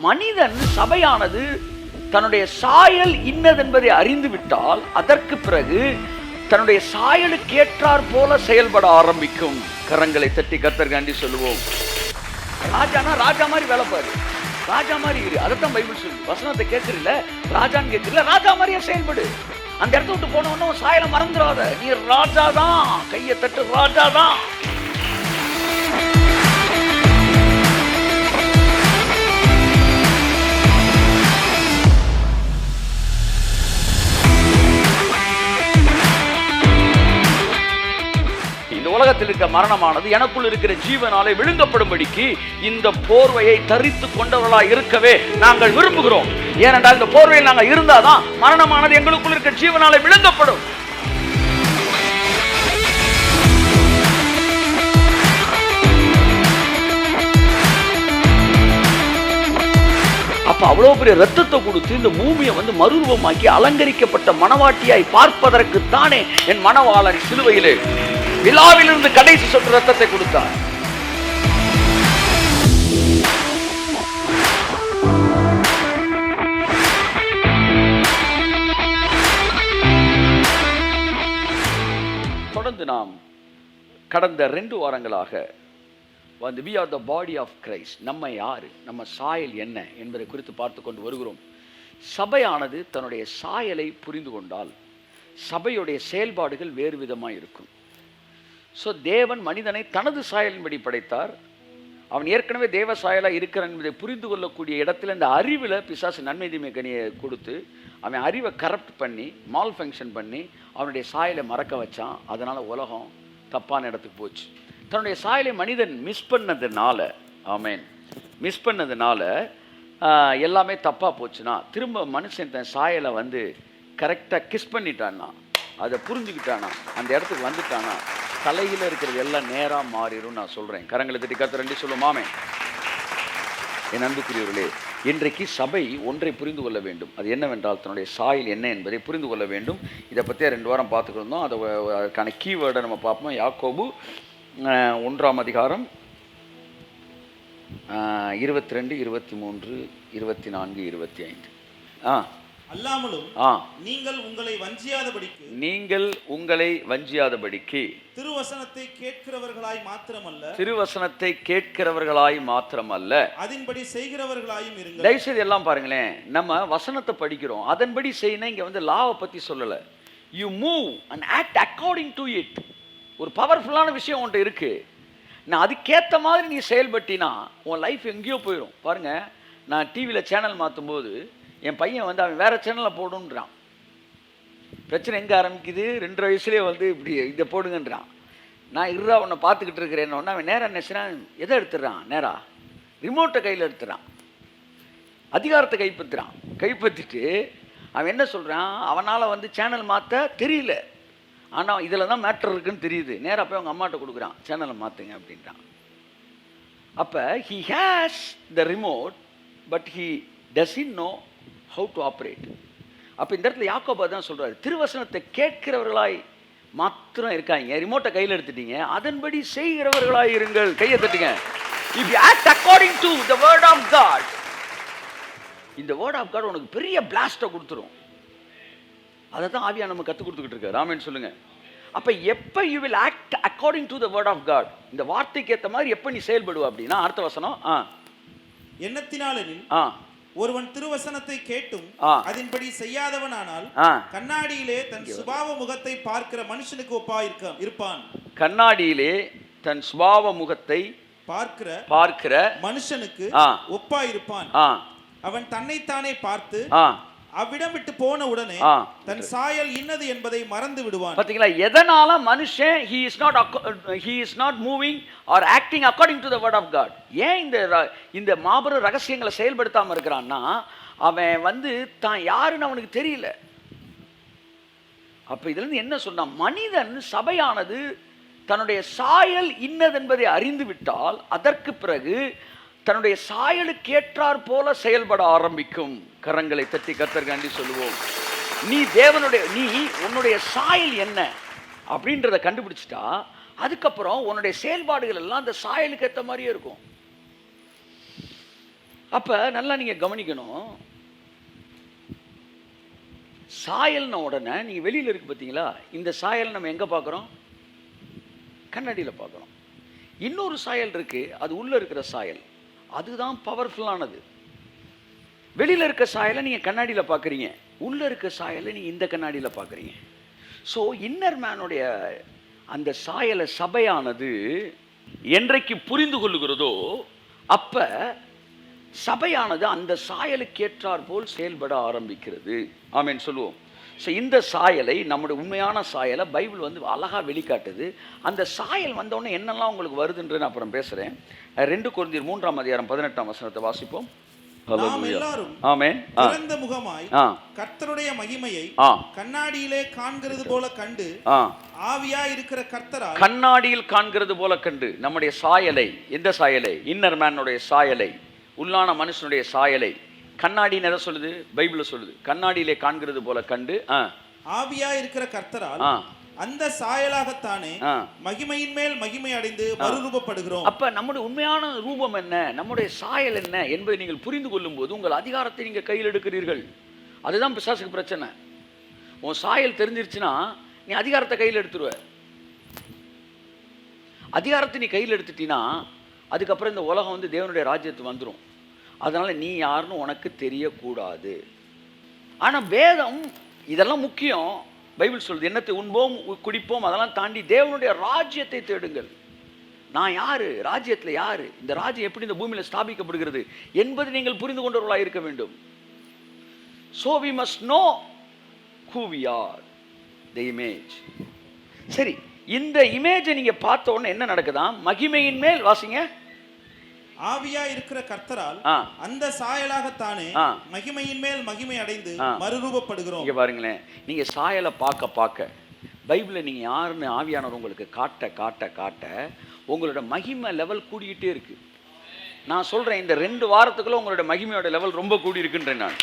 மனிதன் சபையானது தன்னுடைய சாயல் இன்னதென்பதை அறிந்து விட்டால் அதற்கு பிறகு தன்னுடைய சாயலுக்கு ஏற்றார் போல செயல்பட ஆரம்பிக்கும். கரங்களை தட்டி கர்த்தர்காண்டி சொல்லுவோம். ராஜானா ராஜா மாதிரி வேலை பாரு, ராஜா மாதிரி இரு. அதைத்தான் பைபிள் சொல்லு. வசனத்தை கேட்கறீல, ராஜான்னு கேட்கறீல, ராஜா மாதிரியே செயல்படு. அந்த இடத்த விட்டு போனவொன்னு சாயலை மறந்துடாத. நீ ராஜா தான், கையை தட்டு, ராஜா தான். உலகத்தில் இருக்க மரணமானது எனக்குள் இருக்கிற ஜீவனாலே விழுங்கப்படும்படிக்கு இந்த போர்வையை தரித்து கொண்டவர்களாய் இருக்கவே நாங்கள் விரும்புகிறோம். ஏனென்றால் இந்த போர்வையில் நாங்கள் இருந்தாதான் மரணமானது எங்களுக்குள் இருக்கிற ஜீவனாலே விழுங்கப்படும். அப்ப அவ்வளவு பெரிய ரத்தத்தை கொடுத்து இந்த பூமியை மறுரூபமாக்கி அலங்கரிக்கப்பட்ட மணவாட்டியாய் பார்ப்பதற்குத்தானே என் மணவாளன் சிலுவையிலே விழாவிலிருந்து கடைசி சொட்டு ரத்தத்தை கொடுத்தார். தொடர்ந்து நாம் கடந்த 2 வாரங்களாக we are the body of Christ. நம்ம யாரு, நம்ம சாயல் என்ன என்பதை குறித்து பார்த்து கொண்டு வருகிறோம். சபையானது தன்னுடைய சாயலை புரிந்து கொண்டால் சபையுடைய செயல்பாடுகள் வேறு விதமாக இருக்கும். ஸோ தேவன் மனிதனை தனது சாயலின்படி படைத்தார். அவன் ஏற்கனவே தேவ சாயலாக இருக்கிறான் என்பதை புரிந்து கொள்ளக்கூடிய இடத்துல இந்த அறிவில் பிசாசு நன்மை தீமை கனியை கொடுத்து அவன் அறிவை கரப்ட் பண்ணி மால் ஃபங்க்ஷன் பண்ணி அவனுடைய சாயலை மறக்க வச்சான். அதனால் உலகம் தப்பான இடத்துக்கு போச்சு. தன்னுடைய சாயலை மனிதன் மிஸ் பண்ணதுனால எல்லாமே தப்பாக போச்சுன்னா திரும்ப மனுஷன் தன் சாயலை கரெக்டாக கிஸ் பண்ணிட்டான்னா, அதை புரிஞ்சுக்கிட்டானா, அந்த இடத்துக்கு வந்துட்டானா தலையில் இருக்கிறது எல்லாம் நேராக மாறிடும். நான் சொல்கிறேன். கரங்களை தட்டி கர்த்தர் சொல்லுமாமே. என் அன்புக்குரியவர்களே, இன்றைக்கு சபை ஒன்றை புரிந்து கொள்ள வேண்டும். அது என்னவென்றால் தன்னுடைய சாயல் என்ன என்பதை புரிந்து கொள்ள வேண்டும். இதை பற்றிய 2 வாரம் பார்த்துக்கிருந்தோம். அதுக்கான கீவேர்டை நம்ம பார்ப்போம். யாக்கோபு 1ஆம் அதிகாரம் 22, 23, 24, 25. அல்லாமலும் நீங்கள் உங்களை வஞ்சியாதபடிக்கு திருவசனத்தை கேட்கிறவர்களாய் மாத்திரமல்ல அதன்படி செய்கிறவர்களாயும் இருங்கள். தயவுசெய்து எல்லாம் பாருங்களேன். நம்ம வசனத்தை படிக்கிறோம், அதன்படி செய்யணும். இங்க லாவை பத்தி சொல்லல. You move and act according to it. ஒரு பவர்ஃபுல்லான விஷயம் உன்கிட்ட இருக்கு. நான் அதுக்கேற்ற மாதிரி நீ செயல்பட்டினா உன் லைஃப் எங்கேயோ போயிடும். பாருங்க, நான் டிவியில் சேனல் மாற்றும் போது என் பையன் அவன் வேறு சேனலில் போடுன்றான். பிரச்சனை எங்கே ஆரம்பிக்குது? 2 வயசுலேயே இப்படி இதை போடுங்கன்றான். நான் உன்னை பார்த்துக்கிட்டு இருக்கிறேன்னு அவன் நேராக நினைச்சான். எதை எடுத்துடுறான்? நேராக ரிமோட்டை கையில் எடுத்துறான், அதிகாரத்தை கைப்பற்றிட்டு அவன் என்ன சொல்கிறான்? அவனால் சேனல் மாற்ற தெரியல, ஆனால் இதில் தான் மேட்டர் இருக்குன்னு தெரியுது. நேராக போய் அவங்க அம்மாட்ட கொடுக்குறான், சேனலை மாற்றுங்க அப்படின்றான். அப்போ he has the remote but he doesn't know how to operate. அப்போ இந்த இடத்துல யாக்கோபு தான் சொல்கிறாரு, திருவசனத்தை கேட்கிறவர்களாய் மாத்திரம் இருக்காங்க. ரிமோட்டை கையில் எடுத்துட்டீங்க, அதன்படி செய்கிறவர்களாய் இருங்கள். கையை தட்டுங்க. If you act according to the word of God, இந்த word of God உனக்கு பெரிய பிளாஸ்ட்டை கொடுத்துரும். அதை தான் ஆவியா நம்ம கற்றுக் கொடுத்துக்கிட்டு இருக்க. ராமன் சொல்லுங்க. அப்போ எப்போ you will act according to the word of God, இந்த வார்த்தைக்கு ஏற்ற மாதிரி எப்போ நீ செயல்படுவ அப்படின்னா, அடுத்த வசனம், எண்ணத்தினாலெனில் ஒருவன் திருவசனத்தை கேட்டும் அதன்படி செய்யாதவனானால் கண்ணாடியிலே தன் சுபாவ முகத்தை பார்க்கிற மனுஷனுக்கு இருப்பான். கண்ணாடியிலே தன் சுபாவ முகத்தை பார்க்கிற மனுஷனுக்கு ஒப்பாயிருப்பான். அவன் தன்னைத்தானே பார்த்து அவ்விடம் விட்டு போன உடனே தன் சாயல் இன்னது என்பதை மறந்து விடுவான். பாத்தீங்களா? எதனால மனுஷன் he is not moving or acting according to the word of God. ஏன் இந்த மாபெரும் ரகசியங்களை செயல்படுத்தாம இருக்கிறான்னா, அவன் தான் யாருன்னு அவனுக்கு தெரியல. அப்ப இதுல இருந்து என்ன சொன்னா, மனிதன் சபையானது தன்னுடைய சாயல் இன்னதென்பதை அறிந்து விட்டால் அதற்கு பிறகு தன்னுடைய சாயலுக்கு ஏற்றார் போல செயல்பட ஆரம்பிக்கும். கரங்களை தட்டி கர்த்தர்காண்டி சொல்லுவோம். நீ உன்னுடைய சாயல் என்ன அப்படின்றத கண்டுபிடிச்சிட்டா அதுக்கப்புறம் உன்னுடைய செயல்பாடுகள் எல்லாம் அந்த சாயலுக்கு ஏற்ற மாதிரியே இருக்கும். அப்ப நல்லா நீங்க கவனிக்கணும். சாயல்ன உடனே நீங்க வெளியில இருக்கு பார்த்தீங்களா, இந்த சாயல் நம்ம எங்க பார்க்குறோம்? கண்ணாடியில பார்க்குறோம். இன்னொரு சாயல் இருக்கு, அது உள்ள இருக்கிற சாயல், அதுதான் பவர்ஃபுல்லானது. வெளியில இருக்க சாயலை நீங்க கண்ணாடியில பார்க்குறீங்க, உள்ள இருக்க சாயலை நீங்க இந்த கண்ணாடியில பார்க்குறீங்க. ஸோ இன்னர் மேனுடைய அந்த சாயலை சபையானது என்றைக்கு புரிந்து கொள்ளுகிறதோ அப்ப சபையானது அந்த சாயலுக்கு ஏற்றார் போல் செயல்பட ஆரம்பிக்கிறது. ஆமென் சொல்லுவோம். ஸோ இந்த சாயலை, நம்முடைய உண்மையான சாயலை பைபிள் வந்து அழகா வெளிக்காட்டுது. அந்த சாயல் வந்தோடனே என்னெல்லாம் உங்களுக்கு வருதுன்று நான் அப்புறம் பேசுறேன். 2 கொரிந்தியர் 3ஆம் அதிகாரம் 18ஆம் வசனத்தை வாசிப்போம். நாம் எல்லாரும் ஆமென். திறந்த முகமாய் கர்த்தருடைய மகிமையை கண்ணாடியிலே காண்கிறது போல கண்டு, ஆவியாய் இருக்கிற கர்த்தரால் கண்ணாடியில் காண்கிறது போல கண்டு, நம்முடைய சாயலை, எந்த சாயலை? இன்னர் மேனுடைய சாயலை, உள்ளான மனுஷனுடைய சாயலை கண்ணாடின்னு எதை சொல்லுது? பைபிள் சொல்லுது. கண்ணாடியிலே காண்கிறது போல கண்டு, ஆவியாய் இருக்கிற கர்த்தரால் அந்த சாயலாகத்தானே மகிமையின் மேல் மகிமை அடைந்து மறுரூபப்படுகிறோம். அப்ப நம்முடைய உண்மையான ரூபம் என்ன, நம்முடைய சாயல் என்ன என்பதை நீங்கள் புரிந்து கொள்ளும் போது உங்கள் அதிகாரத்தை நீங்க கையில் எடுக்கிறீர்கள். அதுதான் பிசாசுக்கு பிரச்சனை. உன் சாயல் தெரிஞ்சிருச்சுன்னா நீ அதிகாரத்தை கையில் எடுத்துருவ. அதிகாரத்தை நீ கையில் எடுத்துட்டீன்னா அதுக்கப்புறம் இந்த உலகம் வந்து தேவனுடைய ராஜ்யத்துக்கு வந்துடும். அதனால நீ யாருன்னு உனக்கு தெரியக்கூடாது. ஆனா வேதம் இதெல்லாம் முக்கியம். பைபிள் சொல்லுது, என்னத்தை உண்போம் குடிப்போம் அதெல்லாம் தாண்டி தேவனுடைய ராஜ்யத்தை தேடுங்கள். நான் யாரு, ராஜ்யத்தில் யாரு, இந்த ராஜ்யம் எப்படி இந்த பூமியில் ஸ்தாபிக்கப்படுகிறது என்பதை நீங்கள் புரிந்து கொண்டவர்களாக இருக்க வேண்டும். So we must know who we are, the image. சரி, இந்த இமேஜை நீங்க பார்த்த உடனே என்ன நடக்குதாம்? மகிமையின் மேல் வாசிங்க. ஆவியா இருக்கிற கர்த்தரால் அந்த சாயலாகத்தானே மகிமையின் மேல் மகிமை அடைந்து மறுரூபப்படுகிறோம். இங்க பாருங்களேன், நீங்க சாயலை பார்க்க பார்க்க பைபிள்ல நீங்க யாருன்னு ஆவியானவர் உங்களுக்கு காட்ட காட்ட காட்ட உங்களோட மகிமை லெவல் கூடிக்கிட்டே இருக்கு. நான் சொல்றேன், இந்த 2 வாரத்துக்குள்ள உங்களோட மகிமையோட லெவல் ரொம்ப கூடி இருக்குன்றேன் நான்.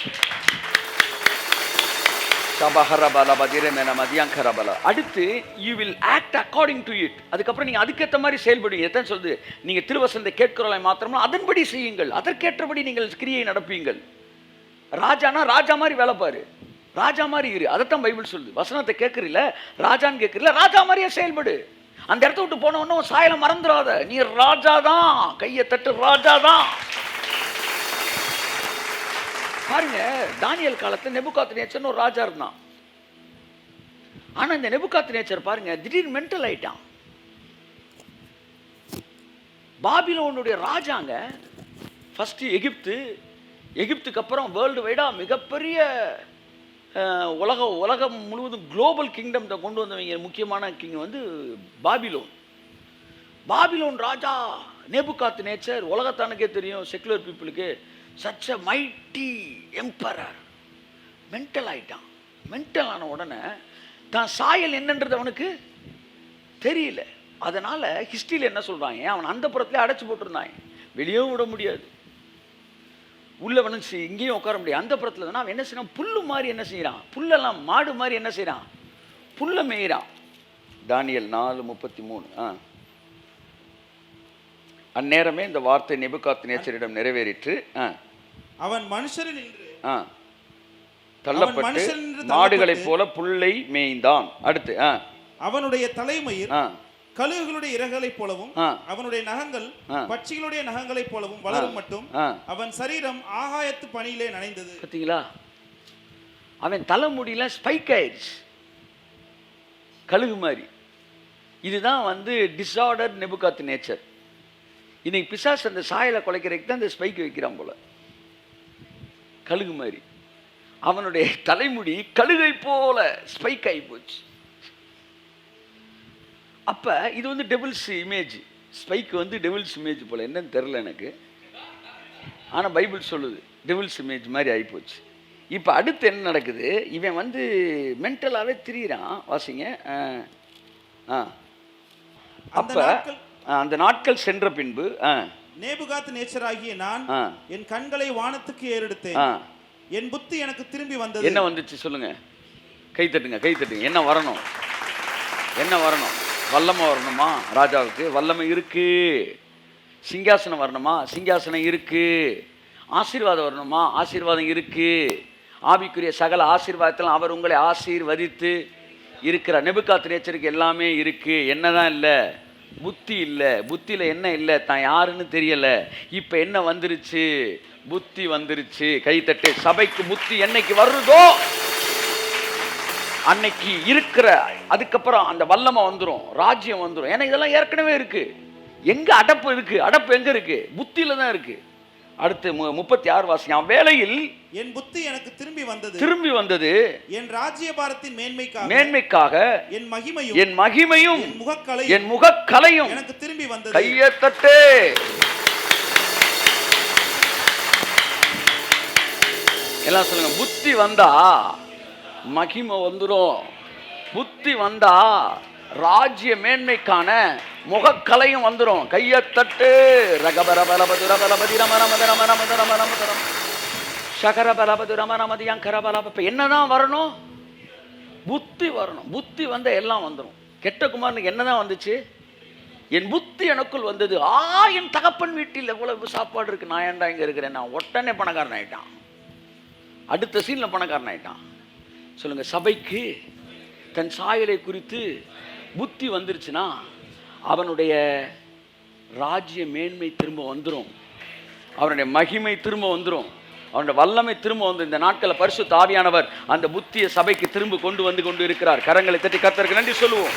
அடுத்து you will act according to it. அதுக்கப்புறம் நீங்க அதுக்கேற்ற மாதிரி செயல்படுவீங்க. எத்தனை சொல்லுது? நீங்க திருவசனத்தை கேட்கிறவளை மாத்திரமா அதன்படி செய்யுங்கள், அதற்கேற்றபடி நீங்கள் கிரியை நடப்பீங்கள். ராஜானா ராஜா மாதிரி வேலை பாரு, ராஜா மாதிரி இரு. அதைத்தான் பைபிள் சொல்லுது. வசனத்தை கேட்கறீல, ராஜான்னு கேட்கறீல, ராஜா மாதிரியே செயல்படு. அந்த இடத்த விட்டு போன உடனே சாயலை மறந்துடாத. நீ ராஜா தான், கையை தட்டு, ராஜா தான். பாருங்க, தானியேல் காலத்தில் நேபுகாத்நேச்சர்னு ஒரு ராஜா இருந்தான். ஆனா இந்த நேபுகாத்நேச்சர் பாருங்க திடீர் மென்டல் ஆயிட்டான். பாபிலோனுடைய ராஜாங்க ஃபர்ஸ்ட் எகிப்துக்கு அப்புறம் வேர்ல்டு வைடா மிகப்பெரிய உலகம் முழுவதும் குளோபல் கிங்டம் கொண்டு வந்தவங்க முக்கியமான கிங் வந்து பாபிலோன் ராஜா நேபுகாத்நேச்சர். உலகத்தானுக்கே தெரியும், செக்குலர் பீப்புளுக்கு, such a mighty emperor. Mental ஆயிட்டான். மென்டல் ஆன உடனே தான் சாயல் என்னன்றது அவனுக்கு தெரியல. அதனால ஹிஸ்டரியில் என்ன சொல்றாங்க, அவன் அந்த புறத்துல அடைச்சு போட்டிருந்தாங்க, வெளியவும் விட முடியாது, உள்ள வந்து இங்கேயும் உட்கார முடியாது. அந்த புறத்துல தான் அவன் என்ன செய்யறான், புல்லு மாதிரி என்ன செய்யறான், புல்லெல்லாம் மாடு மாதிரி என்ன செய்யறான், புல்ல மேயிறான். தானியேல் 4:33. அந்நேரமே இந்த வார்த்தை நேபுகாத்நேச்சரிடம் நிறைவேறிற்று. அவன் மனுஷரில் நின்று தள்ளப்பட்டு மாடுகளைப் போல புல்லை மேய்ந்தான். அடுத்து அவனுடைய தலைமயிர் கழுகுகளுடைய இறகுகளைப் போலவும் அவனுடைய நகங்கள் பட்சிகளுடைய நகங்களைப் போலவும் வளரும் மட்டும் அவன் சரீரம் ஆகாயத்து பனியிலே நனைந்தது. பார்த்தீங்களா, அவன் தலைமுடியில ஸ்பைக் ஆயிடுச்சு, கழுகு மாதிரி. இதுதான் வந்து டிஸார்டர் நேபுகாத்நேச்சர். இன்னைக்கு பிசாசு அந்த சாயலை குலைக்கிறதுக்கு தான் இந்த ஸ்பைக் வைக்கிறான் போல, கழுகு மாதிரி. அவனுடைய தலைமுடி கழுகை போல ஸ்பைக் ஆகி போச்சு. அப்ப இது வந்து டெவில்ஸ் இமேஜ். ஸ்பைக் வந்து டெவில்ஸ் இமேஜ் போல, என்னன்னு தெரியல எனக்கு, ஆனா பைபிள் சொல்லுது டெவில்ஸ் இமேஜ் மாதிரி ஆகி போச்சு. இப்ப அடுத்து என்ன நடக்குது, இவன் வந்து மென்டலாவே திரியிறான். வாசிங்க. அப்ப அந்த நாட்கள் சென்ற பின்பு நேபுகாத்நேச்சராகிய நான் என் கண்களை வானத்துக்கு ஏறெடுத்தேன், என் புத்தி எனக்கு திரும்பி வந்தது. என்ன வந்துச்சு சொல்லுங்க, கை தட்டுங்க, கை தட்டுங்க. என்ன வரணும், என்ன வரணும்? வல்லமை வரணுமா? ராஜாவுக்கு வல்லமை இருக்கு. சிங்காசனம் வரணுமா? சிங்காசனம் இருக்கு. ஆசீர்வாதம் வரணுமா? ஆசீர்வாதம் இருக்கு. ஆவிக்குரிய சகல ஆசீர்வாதத்தில் அவர் உங்களை ஆசீர்வதித்து இருக்கிறார். நேபுகாத்நேச்சருக்கு எல்லாமே இருக்கு. என்னதான் இல்லை? புத்தி இல்லை. புத்தியில் என்ன இல்லை? தான் யாருன்னு தெரியல. இப்போ என்ன வந்துருச்சு? புத்தி வந்துருச்சு. கைத்தட்டு. சபைக்கு புத்தி என்னைக்கு வருதோ அன்னைக்கு இருக்கிற அதுக்கப்புறம் அந்த வல்லமை வந்துடும், ராஜ்யம் வந்துடும். ஏன்னா இதெல்லாம் ஏற்கனவே இருக்கு. எங்க அடப்பு இருக்கு? அடப்பு எங்க இருக்கு? புத்தியில தான் இருக்கு. அடுத்து 36 வாசிங்க. வேளையில் என் புத்தி எனக்கு திரும்பி வந்தது என் ராஜ்யபாரத்தின் மேன்மைக்காக என் மகிமையும் என் முகக்கலையும் எனக்கு திரும்பி வந்தது. கையை தட்டு. எல்லாம் சொல்லுங்க. புத்தி வந்தா மகிமை வந்துடும். புத்தி வந்தா ராஜ்ய மேன்மைக்கான முகக்கலையும் வந்துடும். கையை தட்டு. என்னதான் வரணும்? புத்தி வரணும். புத்தி வந்த எல்லாம் வந்துடும். கெட்ட குமாரனுக்கு என்னதான் வந்துச்சு? என் புத்தி எனக்குள் வந்தது. என் தகப்பன் வீட்டில் எவ்வளவு சாப்பாடு இருக்கு, நான் ஏன்டா இங்க இருக்கிறேன்? நான் உடனே பணக்காரன் ஆயிட்டான். அடுத்த சீன்ல பணக்காரன் ஆயிட்டான். சொல்லுங்க. சபைக்கு தன் சாயலை குறித்து புத்தி வந்துருச்சுன்னா அவனுடைய ராஜ்ய மேன்மை திரும்ப வந்துடும். அவனுடைய மகிமை திரும்ப வந்துடும். அவனுடைய வல்லமை திரும்ப வந்து இந்த நாட்களில் பரிசுத்த ஆவியானவர் அந்த புத்தியை சபைக்கு திரும்ப கொண்டு இருக்கிறார். கரங்களை தட்டி கர்த்தருக்கு நன்றி சொல்லுவோம்.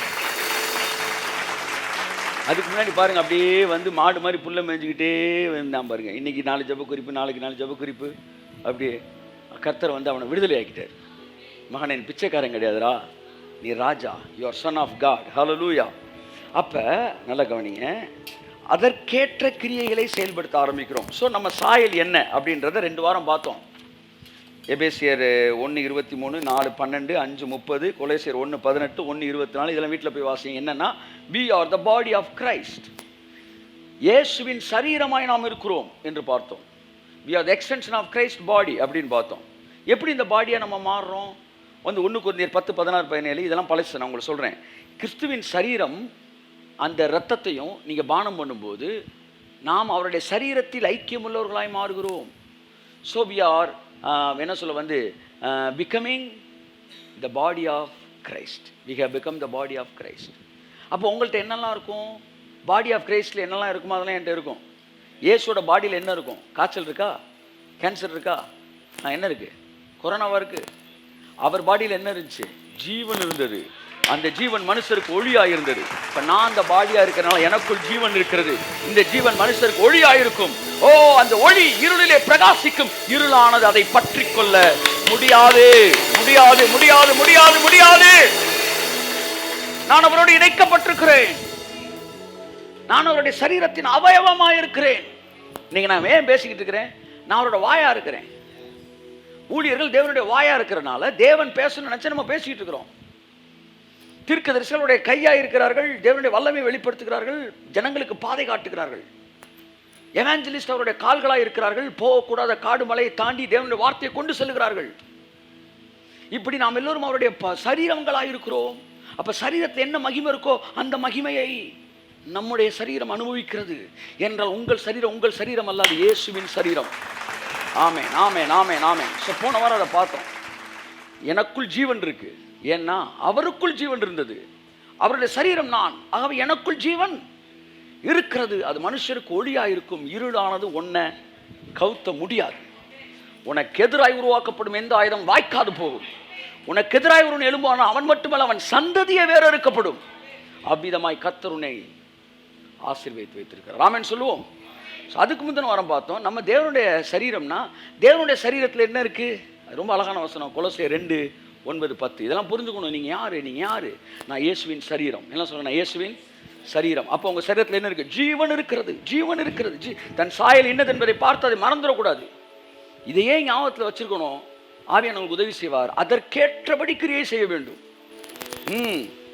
அதுக்கு முன்னாடி பாருங்க, அப்படியே வந்து மாடு மாதிரி புல்ல மேய்ஞ்சிக்கிட்டே வந்தான் பாருங்க. இன்னைக்கு 4 ஜெப குறிப்பு, நாளைக்கு 4 ஜெப குறிப்பு. அப்படியே கர்த்தர் வந்து அவனை விடுதலை ஆக்கிட்டார். மகன், என் பிச்சைக்காரன் கிடையாதுரா, நீ ராஜா, யுவர் சன் ஆஃப் காட். ஹல்லேலூயா. அப்போ நல்ல கவனிங்க, அதற்கேற்ற கிரியைகளை செயல்படுத்த ஆரம்பிக்கிறோம். ஸோ நம்ம சாயல் என்ன அப்படின்றத 2 வாரம் பார்த்தோம். எபேசியர் 1:23, 4:12, 5:30, கொலோசியர் 1:18, 1:24. இதெல்லாம் வீட்டில் போய் வாசிங்க. என்னன்னா, we are the body of Christ. இயேசுவின் சரீரமாய் நாம் இருக்கிறோம் என்று பார்த்தோம். we are the extension of Christ body அப்படின்னு பார்த்தோம். எப்படி இந்த பாடியை நம்ம மாறுறோம்? 1 கொரிந்தியர் 10, 16, 17. இதெல்லாம் பழசு, நான் உங்களுக்கு சொல்கிறேன். கிறிஸ்துவின் சரீரம், அந்த இரத்தத்தையும் நீங்கள் பானம் பண்ணும்போது நாம் அவருடைய சரீரத்தில் ஐக்கியமுள்ளவர்களாய் மாறுகிறோம். ஸோ we are என்ன சொல்ல வந்து becoming the body of Christ. we have become the body of Christ. அப்போ உங்கள்கிட்ட என்னெல்லாம் இருக்கும்? பாடி ஆஃப் கிரைஸ்டில் என்னெல்லாம் இருக்குமோ அதெல்லாம் என்கிட்ட இருக்கும். இயேசுவோட பாடியில் என்ன இருக்கும்? காய்ச்சல் இருக்கா? கேன்சர் இருக்கா? என்ன இருக்குது? கொரோனாவாக இருக்குது. அவர் பாடியில் என்ன இருந்துச்சு? ஜீவன் இருந்தது. அந்த ஜீவன் மனுஷருக்கு ஒளியாக இருந்தது. இப்போ நான் அந்த பாடியாக இருக்கிறனால எனக்குள் ஜீவன் இருக்கிறது. இந்த ஜீவன் மனுஷருக்கு ஒளியாக இருக்கும். அந்த ஒளி இருளிலே பிரகாசிக்கும். இருளானது அதை பற்றி கொள்ள முடியாது, முடியாது, முடியாது, முடியாது, முடியாது. நான் அவரோடு இணைக்கப்பட்டிருக்கிறேன். நான் அவருடைய சரீரத்தின் அவயவமாக இருக்கிறேன். இன்னைக்கு நான் ஏன் பேசிக்கிட்டு இருக்கிறேன்? நான் அவரோட வாயா இருக்கிறேன். ஊழியர்கள் தேவனுடைய வாயா இருக்கிறனால தேவன் பேசணும்னு நினைச்சு நம்ம பேசிக்கிட்டு இருக்கிறோம். தீர்க்கதரிசிகளுடைய கையா இருக்கிறார்கள். தேவனுடைய வல்லமை வெளிப்படுத்துகிறார்கள். ஜனங்களுக்கு பாதை காட்டுகிறார்கள். எவாஞ்சலிஸ்ட் அவருடைய கால்களாக இருக்கிறார்கள். போகக்கூடாத காடு மலையை தாண்டி தேவனுடைய வார்த்தையை கொண்டு செல்கிறார்கள். இப்படி நாம் எல்லோரும் அவருடைய சரீரங்களாக இருக்கிறோம். அப்ப சரீரத்தில் என்ன மகிமை இருக்கோ அந்த மகிமையை நம்முடைய சரீரம் அனுபவிக்கிறது. என்றால் உங்கள் சரீரம் அல்லாது இயேசுவின் சரீரம். ஆமென், ஆமென், ஆமென், ஆமென். ஸோ போன வாரம் அதை பார்த்தோம். எனக்குள் ஜீவன் இருக்கு. ஏன்னா அவருக்குள் ஜீவன் இருந்தது. அவருடைய சரீரம் நான். ஆகவே எனக்குள் ஜீவன் இருக்கிறது. அது மனுஷருக்கு ஒளியாக இருக்கும். இருளானது உன்னை கவுத்த முடியாது. உனக்கு எதிராய் உருவாக்கப்படும் எந்த ஆயுதம் வாய்க்காது போகும். உனக்கு எதிராய் ஒரு எழும்பான அவன் மட்டுமல்ல, அவன் சந்ததியை வேற இருக்கப்படும். அவ்விதமாய் கர்த்தர் உன்னை ஆசீர்வதித்து வைத்திருக்கிறார். ஆமென் சொல்லுவோம். அதுக்கு முந்தின வாரம் பார்த்தோம், நம்ம தேவனுடைய சரீரம்னா தேவனுடைய சரீரத்தில் என்ன இருக்கு? ரொம்ப அழகான வசனம், கொலோசியர் 2:9-10. இதெல்லாம் புரிஞ்சுக்கணும். நீங்க யாரு? நான் இயேசுவின் சரீரம். எல்லாம் சொல்லுங்க, நான் இயேசுவின் சரீரம். அப்போ உங்க சரீரத்தில் என்ன இருக்கு? ஜீவன் இருக்கிறது. ஜீவன் இருக்கிறது. தன் சாயல் என்னது என்பதை பார்த்து அதை மறந்துடக்கூடாது. இதையே ஞாபகத்தில் வச்சிருக்கணும். ஆவியானவர் உதவி செய்வார். அதற்கேற்றபடி கிரியை செய்ய வேண்டும்.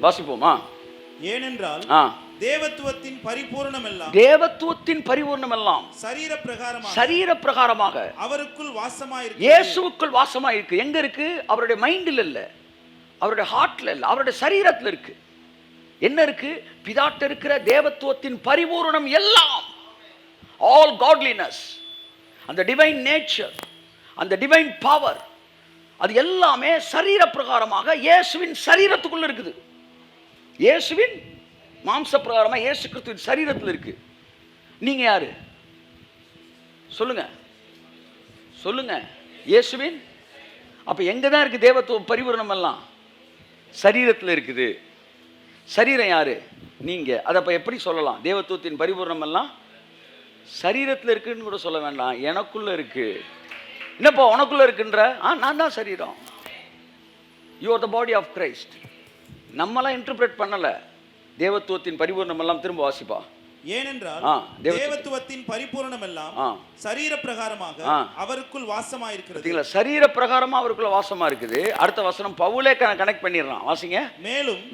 வாசிப்போமா? ஏனென்றால் தேவத்துவத்தின் பரிபூரணம் எல்லாம் சரீர பிரகாரமாக அவருக்குள் வாசமாயிருக்கு. இயேசுவுக்குள் வாசமாயிருக்கு. எங்க இருக்கு? அவருடைய மைண்டில் இல்ல, அவருடைய ஹார்ட்ல இல்ல, அவருடைய சரீரத்தில் இருக்கு. என்ன இருக்கு? பிதாட்ட இருக்கிற தேவத்துவத்தின் பரிபூரணம் எல்லாம், ஆல் காட்லினஸ். அந்த டிவைன் நேச்சர், அந்த டிவைன் பவர், அது எல்லாமே சரீர பிரகாரமாக இயேசுவின் சரீரத்துக்குள்ள இருக்குது. இயேசுவின் மாம்ச பிரகாரமாக இயேசு கிறிஸ்துவின் சரீரத்தில் இருக்கு. நீங்க யாரு சொல்லுங்க, சொல்லுங்க. இயேசுவின். அப்ப எங்க தான் இருக்கு தேவத்துவ பரிபூரணம்? எல்லாம் சரீரத்தில் இருக்குது. சரீரம் யாரு? நீங்க. அதை அப்ப எப்படி சொல்லலாம்? தேவத்துவத்தின் பரிபூரணம் எல்லாம் சரீரத்தில் இருக்குன்னு கூட சொல்ல வேண்டாம், எனக்குள்ள இருக்கு. என்னப்பா உனக்குள்ள இருக்குன்ற? நான் தான் சரீரம். You are the body of Christ. நம்மளாம் இன்டர்பிரேட் பண்ணல. தேவத்துவத்தின் பரிபூரணம் எல்லாம் திரும்ப வாசிப்பா. ஏனென்றால் தேவத்துவத்தின் பரிபூரணம் எல்லாம் சரீர பிரகாரமாக அவருக்குள் வாசமா இருக்கிறது. சரீர பிரகாரமா அவருக்குள்ள வாசமா இருக்குது. அடுத்த வசனம் பவுலே கனெக்ட் பண்ணிடுறான். வாசிங்க.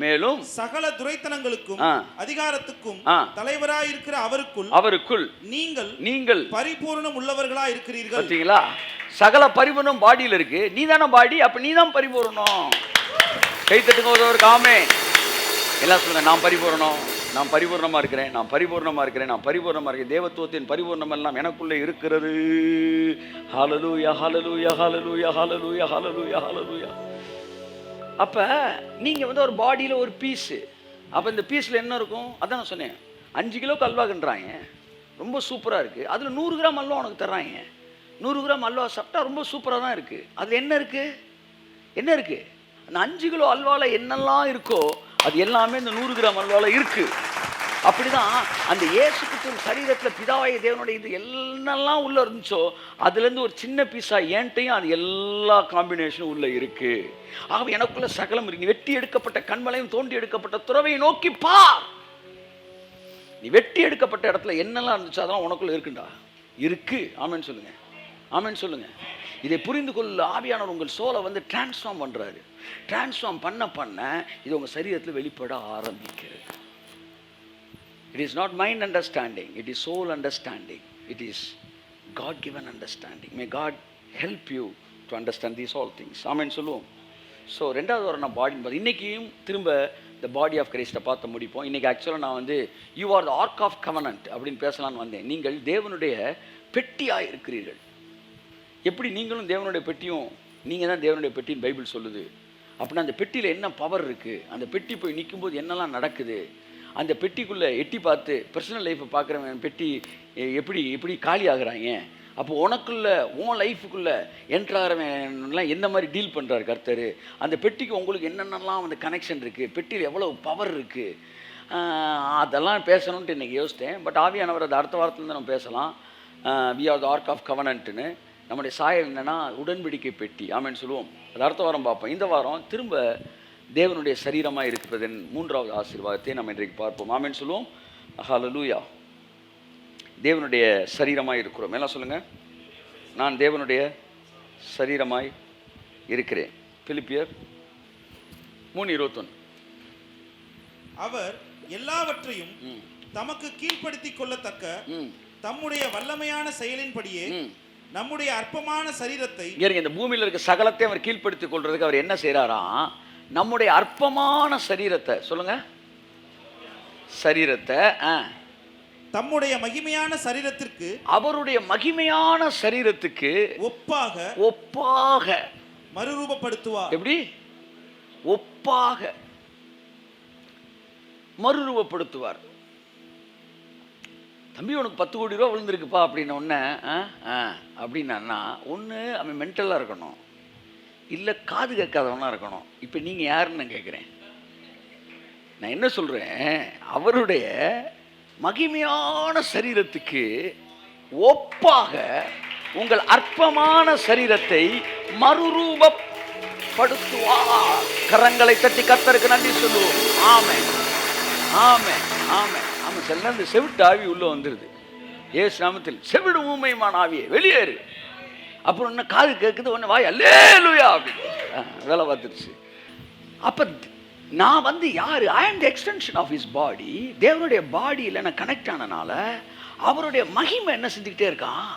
மேலும் சகல துரைத்தனங்களுக்கும் அதிகாரத்துக்கும் தலைவராய் இருக்கிற அவருக்குள் நீங்கள் பரிபூரணம் உள்ளவர்களாய் இருக்கிறீர்கள். பாத்தீங்களா? சகல பரிபூரணம் பாடியில் இருக்கு. நீ தானே பாடி, அப்ப நீ தான் பரிபூரணம். கை தட்டுங்க ஒரு காமே. எல்லாம் சொல்லுங்க, நான் பரிபூரணம், நான் பரிபூர்ணமா இருக்கிறேன், நான் பரிபூர்ணமா இருக்கிறேன், நான் பரிபூர்ணமா இருக்கேன். தேவத்துவத்தின் பரிபூர்ணம் எல்லாம் எனக்குள்ளே இருக்கிறது. ஹல்லேலூயா, ஹல்லேலூயா, ஹல்லேலூயா, ஹல்லேலூயா, ஹல்லேலூயா, ஹல்லேலூயா. அப்ப நீங்க ஒரு பாடியில ஒரு பீஸ். அப்ப இந்த பீஸ்ல என்ன இருக்கும்? அதான் நான் சொன்னேன், 5 கிலோக்கு அல்வாக்குன்றாங்க, ரொம்ப சூப்பரா இருக்கு. அதுல 100 கிராம் அல்வா உனக்கு தர்றாங்க. 100 கிராம் அல்வா சாப்பிட்டா ரொம்ப சூப்பரா தான் இருக்கு. அதுல என்ன இருக்கு? என்ன இருக்கு? அந்த 5 கிலோ அல்வால என்னெல்லாம் இருக்கோ அது எல்லாமே இந்த 100 கிராம் அல்வால இருக்கு. அப்படிதான் அந்த இயேசு கிறிஸ்துவின் சரீரத்தில் பிதாவாகிய தேவனுடைய இது என்னெல்லாம் உள்ள இருந்துச்சோ அதுலேருந்து ஒரு சின்ன பீஸா ஏன்ட்டையும் அது எல்லா காம்பினேஷனும் உள்ள இருக்கு. ஆகவே எனக்குள்ள சகலம் இருக்கு. வெட்டி எடுக்கப்பட்ட கண்மலையும் தோண்டி எடுக்கப்பட்ட துறவையை நோக்கி பார். நீ வெட்டி எடுக்கப்பட்ட இடத்துல என்னெல்லாம் இருந்துச்சோ அதெல்லாம் உனக்குள்ள இருக்குண்டா, இருக்கு. ஆமென் சொல்லுங்க, ஆமென் சொல்லுங்க. இதை புரிந்து கொள்ள ஆவியானவர் உங்கள் சோலை டிரான்ஸ்ஃபார்ம் பண்றாரு. டிரான்ஸ்ஃபார்ம் பண்ண இது உங்க சரீரத்தில் வெளிப்பட ஆரம்பிக்கிறது. It is not mind understanding, it is soul understanding, it is God given understanding. May God help you to understand these all things. ஆமென் சொல்லுவோம். ஸோ ரெண்டாவது வர நான் பாடி இன்னைக்கும் திரும்ப the body of Christ பார்த்து முடிப்போம். இன்னைக்கு ஆக்சுவலாக நான் you are the ark of covenant அப்படின்னு பேசலான்னு வந்தேன். நீங்கள் தேவனுடைய பெட்டியாக இருக்கிறீர்கள். எப்படி நீங்களும் தேவனுடைய பெட்டியும், நீங்கள் தான் தேவனுடைய பெட்டின்னு பைபிள் சொல்லுது. அப்படின்னா அந்த பெட்டியில் என்ன பவர் இருக்குது? அந்த பெட்டி போய் நிற்கும்போது என்னெல்லாம் நடக்குது? அந்த பெட்டிக்குள்ளே எட்டி பார்த்து பர்சனல் லைஃப்பை பார்க்குறவன் பெட்டி எப்படி காலி ஆகுறாங்க. அப்போ உனக்குள்ள உன் லைஃபுக்குள்ளே என்ட்ராகிறவன்லாம் எந்த மாதிரி டீல் பண்ணுறாரு கர்த்தர்? அந்த பெட்டிக்கு உங்களுக்கு என்னென்னலாம் அந்த கனெக்ஷன் இருக்குது, பெட்டியில் எவ்வளோ பவர் இருக்குது, அதெல்லாம் பேசணுன்ட்டு இன்றைக்கி யோசித்தேன். பட் ஆவியானவர் அது அடுத்த வாரத்துலேருந்து நம்ம பேசலாம். We are the ark of கவனன்ட்டுன்னு. நம்முடைய சாயல் என்னென்னா உடன்படிக்கை பெட்டி. ஆமென் சொல்லுவோம். அது அடுத்த வாரம் பார்ப்போம். இந்த வாரம் திரும்ப தேவனுடைய சரீரமாக இருக்கிறதன் 3வது ஆசீர்வாதத்தை நம்ம இன்றைக்கு பார்ப்போம். ஆமென் சொல்லுவோம். ஹல்லேலூயா. தேவனுடைய சரீரமாய் இருக்கிறோம். எல்லாம் சொல்லுங்கள், நான் தேவனுடைய சரீரமாய் இருக்கிறேன். பிலிப்பியர் 3:21. அவர் எல்லாவற்றையும் தமக்கு கீழ்ப்படுத்திக் கொள்ளத்தக்க தம்முடைய வல்லமையான செயலின்படியே நம்முடைய அற்பமான சரீரத்தை, இந்த பூமியில் இருக்க சகலத்தை அவர் கீழ்ப்படுத்திக் கொள்றதுக்கு அவர் என்ன செய்யறாராம்? நம்முடைய அற்பமான சரீரத்தை, சொல்லுங்க, சரீரத்தை தம்முடைய மகிமையான சரீரத்திற்கு, அவருடைய மகிமையான சரீரத்துக்கு ஒப்பாக மறுரூபப்படுத்துவார். எப்படி? ஒப்பாக மறுரூபப்படுத்துவார். தம்பி உனக்கு 10 கோடி ரூபா விழுந்திருக்குப்பா அப்படின்ன உடனே அப்படின்னா ஒன்று அவன் மென்டலாக இருக்கணும், இல்லை காது கேட்காதவனாக இருக்கணும். இப்போ நீங்கள் யாருன்னு நான் கேட்குறேன். நான் என்ன சொல்கிறேன்? அவருடைய மகிமையான சரீரத்துக்கு ஒப்பாக உங்கள் அற்பமான சரீரத்தை மறுரூபப்படுத்துவார். கரங்களை தட்டி கர்த்தருக்கு நன்றி சொல்லுவோம். ஆமென், ஆமென், ஆமென். ஆமாம், சில இந்த செவிட்டு ஆவி உள்ளே வந்துடுது. ஏசு நாமத்தில் செவிடு ஊமையுமான ஆவியே வெளியேறு. அப்புறம் என்ன காது கேட்குது, ஒன்று வாய் அல்லேலூயா அப்படின்னு வேலை பார்த்துருச்சு. அப்போ நான் யார்? I am the extension of his body. தேவனுடைய பாடியில் நான் கனெக்ட் ஆனனால அவருடைய மகிமை என்ன செஞ்சுக்கிட்டே இருக்கான்?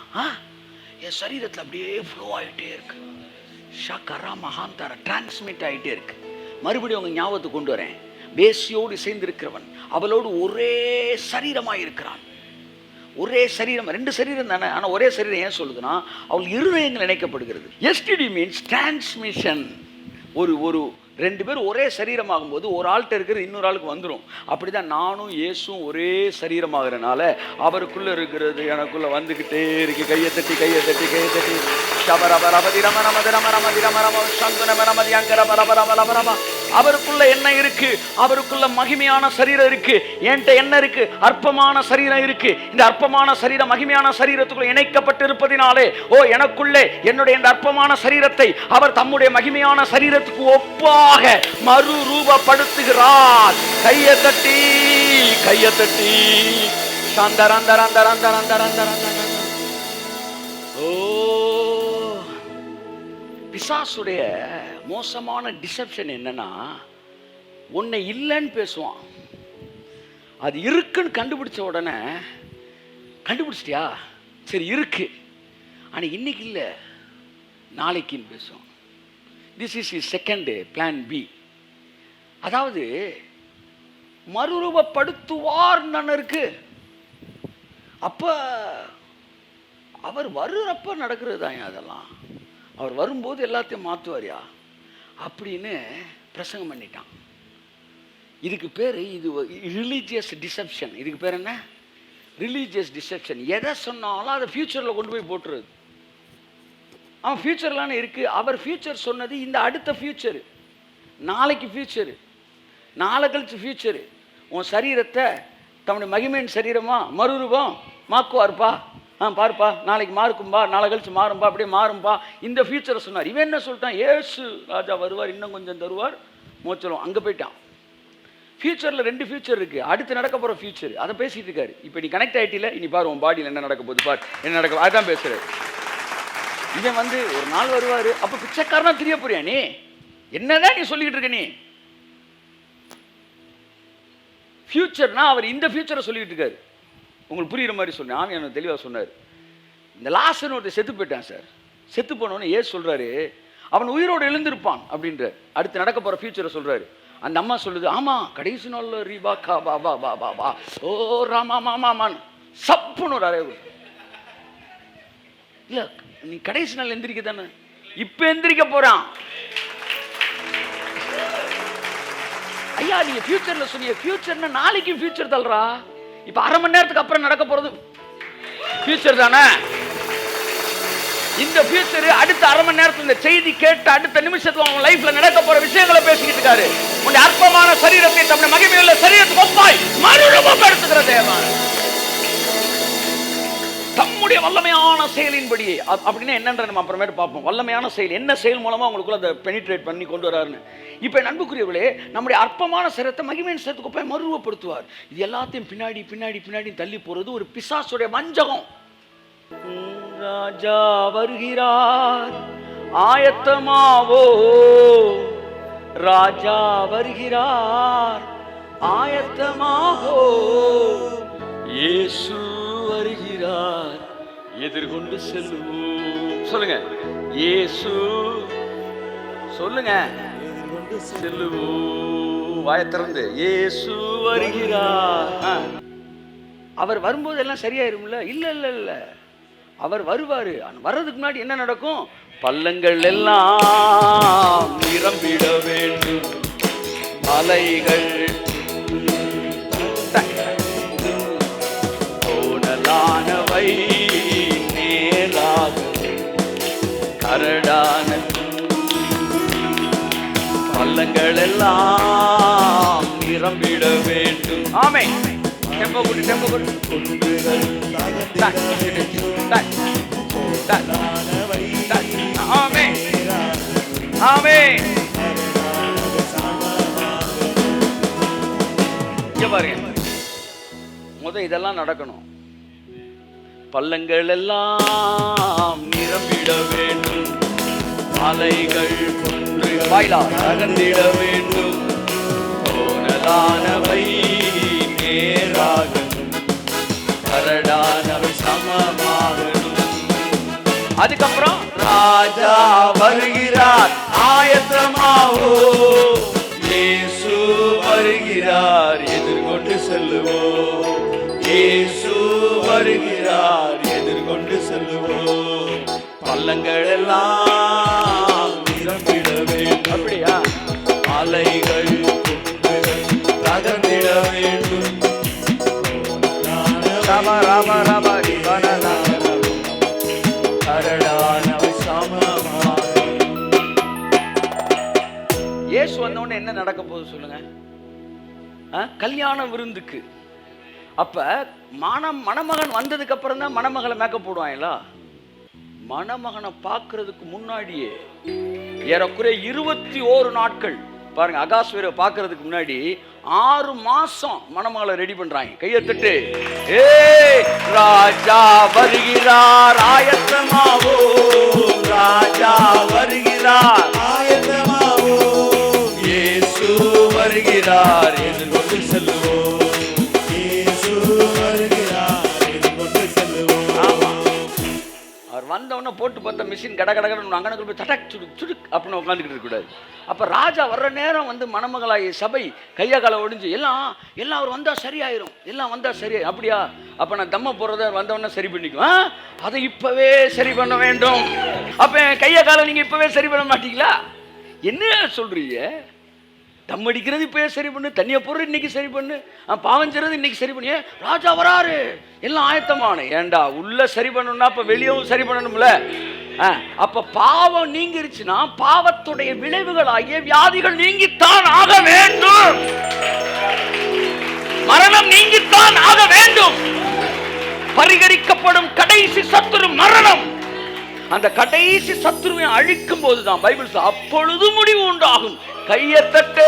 என் சரீரத்தில் அப்படியே ஃப்ளோ ஆகிட்டே இருக்கு. ஷக்கரா மகாந்தார டிரான்ஸ்மிட் ஆகிட்டே இருக்கு. மறுபடியும் உங்கள் ஞாபகத்துக்கு கொண்டு வரேன். வேசியோடு சேர்ந்திருக்கிறவன் அவளோடு ஒரே சரீரமாக இருக்கிறான். ஒரே சரீரம், 2 சரீரம் தானே, ஆனால் ஒரே சரீரம் ஏன் சொல்லுதுன்னா அவள் இருதயங்கள் இணைக்கப்படுகிறது. STD means transmission. ஒரு 2 பேர் ஒரே சரீரமாகும்போது ஒரு ஆள்கிட்ட இருக்கிறது இன்னொரு ஆளுக்கு வந்துடும். அப்படிதான் நானும் இயேசும் ஒரே சரீரமாகறனால அவருக்குள்ள இருக்கிறது எனக்குள்ள வந்துகிட்டே இருக்கு. கையை தட்டி கையை தட்டி கையை தட்டி அவருக்குள்ள என்ன இருக்கு? அவருக்குள்ள மகிமையான சரீரம் இருக்கு. என்கிட்ட என்ன இருக்கு? அற்பமான சரீரம் இருக்கு. இந்த அற்பமான சரீரம் மகிமையான சரீரத்துக்குள்ள இணைக்கப்பட்டு இருப்பதினாலே எனக்குள்ளே என்னுடைய இந்த அற்பமான சரீரத்தை அவர் தம்முடைய மகிமையான சரீரத்துக்கு ஒப்பாக மறு ரூபப்படுத்துகிறார். கையை தட்டி கையை தட்டி பிசாசுடைய மோசமான டிசெப்ஷன் என்னன்னா, உன்னை இல்லைன்னு பேசுவான். அது இருக்குன்னு கண்டுபிடிச்ச உடனே, கண்டுபிடிச்சிட்டியா, சரி இருக்கு, ஆனால் இன்னைக்கு இல்லை நாளைக்குன்னு பேசுவான். This is is second plan B. அதாவது மறுரூபப்படுத்துவார் இருக்கு. அப்ப அவர் வருறப்ப நடக்கிறது தான் அதெல்லாம். அவர் வரும்போது எல்லாத்தையும் மாற்றுவாரியா அப்படின்னு பிரசங்கம் பண்ணிட்டான். இதுக்கு பேர் இது ரிலீஜியஸ் டிசெப்ஷன். இதுக்கு பேர் என்ன? Religious deception. எதை சொன்னாலும் அதை ஃபியூச்சரில் கொண்டு போய் போட்டுறது. அவன் ஃபியூச்சர்லான்னு இருக்குது. அவர் ஃபியூச்சர் சொன்னது இந்த அடுத்த ஃபியூச்சரு, நாளைக்கு ஃபியூச்சரு, நாளை கழிச்சு ஃபியூச்சரு. உன் சரீரத்தை தம்முடைய மகிமையின் சரீரமாக மறுரூபம் மாக்குவார்ப்பா. பாருப்பா, நாளைக்கு மாறுக்கும்பா, நாளை கழிச்சு மாறும்பா, அப்படியே மாறும்பா. இந்த ஃபியூச்சரை சொன்னார். இவன் என்ன சொல்லிட்டான்? ஏசு ராஜா வருவார், இன்னும் கொஞ்சம் தருவார், மோச்சலும். அங்கே போயிட்டான். ஃபியூச்சரில் 2 ஃபியூச்சர் இருக்குது. அடுத்து நடக்க போகிற ஃபியூச்சர் அதை பேசிகிட்டு இருக்காரு. இப்போ நீ கனெக்ட் ஆகிட்டில, இனி பாரு உன் பாடியில் என்ன நடக்க போகுது, பார் என்ன நடக்க, அதுதான் பேசுகிறார். இவன் ஒரு நாள் வருவார். அப்போ பிச்சைக்காரனா தெரிய போறியா நீ? என்னதான் நீ சொல்லிக்கிட்டு இருக்க நீ? ஃபியூச்சர்னா அவர் இந்த ஃபியூச்சரை சொல்லிக்கிட்டு இருக்காரு. உங்களுக்கு புரியுற மாதிரி சொன்னேன். எனக்கு தெளிவாக சொன்னார். இந்த லாசர்னு ஒருத்தர் செத்து போயிட்டான் சார். செத்து போனவொன்னே ஏசு சொல்கிறாரு அவன் உயிரோடு எழுந்திருப்பான் அப்படின்ற அடுத்து நடக்க போகிற ஃபியூச்சரை சொல்கிறாரு. அந்த அம்மா சொல்லுது, ஆமாம் கடைசி நாளில் ரீபா கா பா பா பா பா பா ஓ ராமா மாமாமான் சப்புன்னு ஒரு அறைவு. இல்லை நீ கடைசி நாள் எந்திரிக்க தானே, இப்போ எந்திரிக்க போகிறான். ஐயா நீங்க ஃபியூச்சர்ல சொன்னீங்க. ஃபியூச்சர்னா நாளைக்கு ஃபியூச்சர் தள்ளுறா. இப்ப 1/2 மணி நேரத்துக்கு அப்புறம் நடக்க போறது ஃபியூச்சர் தானே. இந்த ஃபியூச்சர் அடுத்த 1/2 மணி நேரத்துல இந்த செய்தி கேட்ட அடுத்த நிமிஷத்துல உங்க லைஃப்ல நடக்க போற விஷயங்களை பேசிக்கிட்டு இருக்காரு. உன்னுடைய அற்பமான சரீரத்தை தம்முடைய மகிமையுள்ள சரீரத்துக்கு ஒப்பாய் மறுரூபப்படுத்துகிற தேவன் தம்முடைய வல்லமையான செயலின்படி. அப்படின்னா என்னன்ற நம்ம அப்புறமேட்டு பார்ப்போம். வல்லமையான செயல் என்ன செயல் மூலமா உங்களுக்குள்ள அதை பெனிட்ரேட் பண்ணி கொண்டு வராருன்னு. இப்போ அன்புக்குரியவர்களே, நம்முடைய அற்பமான சரீரத்தை மகிமையின் சரீரத்துக்கு போய் மறுரூபப்படுத்துவார். இது எல்லாத்தையும் பின்னாடி பின்னாடி பின்னாடி தள்ளி போறது ஒரு பிசாசுடைய வஞ்சகம். ராஜா வருகிறார் ஆயத்தமாவோ, ராஜா வருகிறார் ஆயத்தமாவோ, இயேசு வருகிறார் எதிர்கொண்டு செல்லுவோம். சொல்லுங்க இயேசு, சொல்லுங்க எதிர்கொண்டு செல்லுவோம். வாயை திறந்து இயேசு வருகிறார். அவர் வரும்போது எல்லாம் சரியாயிரும்ல? இல்ல இல்ல இல்ல, அவர் வருவாரு. வர்றதுக்கு முன்னாடி என்ன நடக்கும்? பள்ளங்கள் எல்லாம் நிரம்பிட வேண்டும், மலைகள் கோணலானவை நேராக கரடான பள்ளங்கள் எல்லாம் நிரம்பிட வேண்டும். ஆமே டெம்போ கூட்டி டெம்போ கூட்டி குண்டுகள் ஆமே ஆமே. இங்க பாருங்க, இதெல்லாம் நடக்கணும். பள்ளங்கள் எல்லாம் நிரம்பிட வேண்டும், மலைகள் கொன்று வாயிலாக அகன்றிட வேண்டும், கோணலானவை நேராகணும், கரடானவை சமமாகணும். அதுக்கப்புறம் ராஜா வருகிறார் ஆயத்தமாவோ, இயேசு வருகிறார் எதிர்கொண்டு செல்லுவோம், இயேசு வருகிறார் கடல்கள் எல்லாம் நிரம்பிட வேண்டும். அப்படியா? அலைகள் குன்றுகள் தகர்ந்திட வேண்டும். ராமா ராமா ராமா ரிபனனா கரடானவை சமமாக. இயேசு வந்தோடனே என்ன நடக்க போகுது சொல்லுங்க? கல்யாண விருந்துக்கு. அப்ப மணமகன் வந்ததுக்கு அப்புறம் தான் மணமகளை மேக்கப் போடுவாங்களா? மணமகனை பார்க்கறதுக்கு முன்னாடியே ஏறக்குறைய 21 நாட்கள் பாருங்க, அகாஸ்வேரை பார்க்கறதுக்கு முன்னாடி 6 மாசம் மணமகளை ரெடி பண்றாங்க. கையை தட்டு, ஏய் ராஜா வருகிறார் ஆயத்தமாவோ, ராஜா வருகிறார் ஆயத்தமாவோ, இயேசு வருகிறார் எதிர்கொண்டு செல்லுவோம். இயேசு வருகிறார் எதிர்கொண்டு செல்லுவோம். ஆமா, அவர் வந்தவொடனே போட்டு பார்த்த மிஷின் கட கடகடன்னு அங்கனக்குள்ள போய் தடக் சுடுக் சுடுக் அப்படின்னு உட்காந்துக்கிட்டு இருக்கக்கூடாது. அப்போ ராஜா வர்ற நேரம் வந்து மணமகளாகிய சபை கையா காலை ஒடிஞ்சு எல்லாம் அவர் வந்தால் சரியாயிரும், எல்லாம் வந்தால் சரியாயிரும். அப்படியா? அப்போ நான் தம்ம போடுறத வந்தவொடனே சரி பண்ணிக்குவேன், அதை இப்போவே சரி பண்ண வேண்டும். அப்போ கையா காலை நீங்கள் இப்போவே சரி பண்ண மாட்டீங்களா? என்ன சொல்கிறீங்க? தம் அடிக்கிறது இப்போயே சரி பண்ணு, தண்ணியை போடுறது இன்னைக்கு சரி பண்ணு, பாவம் செய்கிறது இன்னைக்கு சரி பண்ணி, ராஜா வராரு எல்லாம் ஆயத்தமான. ஏண்டா உள்ள சரி பண்ணணும்னா அப்போ வெளியவும் சரி பண்ணணும்ல. அப்ப பாவம் நீங்கிருச்சுன்னா பாவத்துடைய விளைவுகள் ஆகிய வியாதிகள் நீங்கித்தான் ஆக வேண்டும், மரணம் நீங்கித்தான் ஆக வேண்டும். பரிகரிக்கப்படும் கடைசி சத்துரு மரணம். அந்த கடைசி சத்துருவை அழிக்கும் போதுதான் பைபிள் அப்பொழுது முடிவு உண்டாகும். கையை தட்டு.